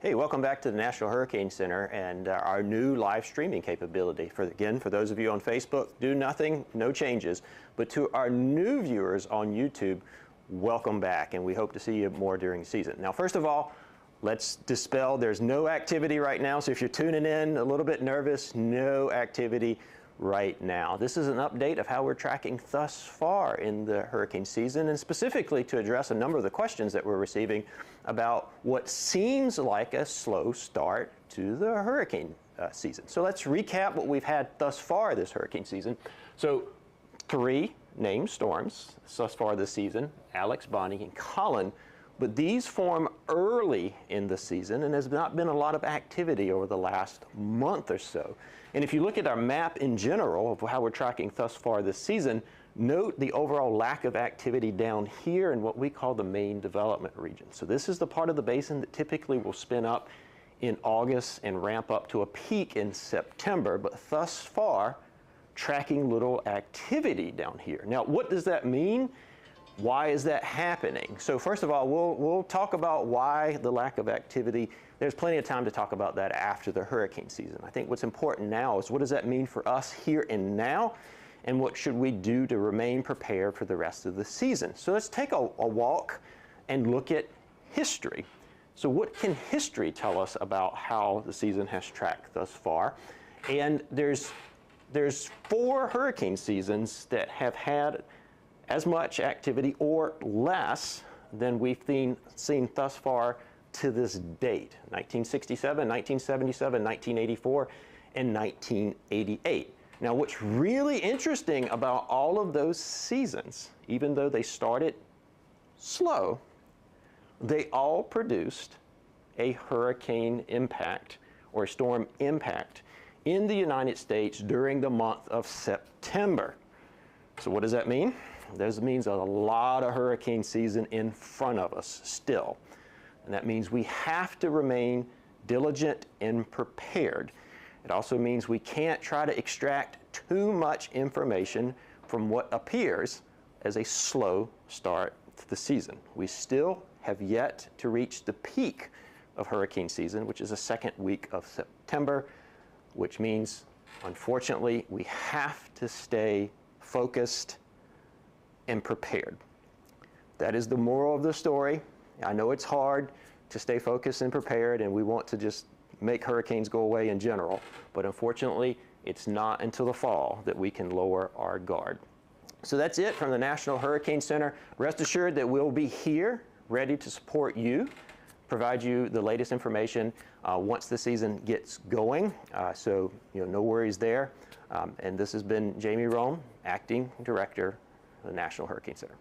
Hey, welcome back to the National Hurricane Center and our new live streaming capability. For those of you on Facebook, do nothing, no changes. But to our new viewers on YouTube, welcome back, and we hope to see you more during the season. Now, first of all, let's dispel, there's no activity right now, so if you're tuning in a little bit nervous, no activity right now. This is an update of how we're tracking thus far in the hurricane season, and specifically to address a number of the questions that we're receiving about what seems like a slow start to the hurricane season. So let's recap what we've had thus far this hurricane season. So 3 named storms thus far this season: Alex, Bonnie, and Colin. But these form early in the season, and there's not been a lot of activity over the last month or so. And if you look at our map in general of how we're tracking thus far this season, note the overall lack of activity down here in what we call the main development region. So this is the part of the basin that typically will spin up in August and ramp up to a peak in September, but thus far, tracking little activity down here. Now, what does that mean? Why is that happening? So first of all, we'll talk about why the lack of activity. There's plenty of time to talk about that after the hurricane season. I think what's important now is what does that mean for us here and now, and what should we do to remain prepared for the rest of the season? So let's take a walk and look at history. So what can history tell us about how the season has tracked thus far? And there's 4 hurricane seasons that have had as much activity or less than we've seen thus far to this date: 1967, 1977, 1984, and 1988. Now, what's really interesting about all of those seasons, even though they started slow, they all produced a hurricane impact or storm impact in the United States during the month of September. So what does that mean? This means a lot of hurricane season in front of us still. And that means we have to remain diligent and prepared. It also means we can't try to extract too much information from what appears as a slow start to the season. We still have yet to reach the peak of hurricane season, which is the second week of September, which means, unfortunately, we have to stay focused and prepared. That is the moral of the story. I know it's hard to stay focused and prepared, and we want to just make hurricanes go away in general, but unfortunately, it's not until the fall that we can lower our guard. So that's it from the National Hurricane Center. Rest assured that we'll be here ready to support you, provide you the latest information once the season gets going. So no worries there. And this has been Jamie Rome, Acting Director of the National Hurricane Center.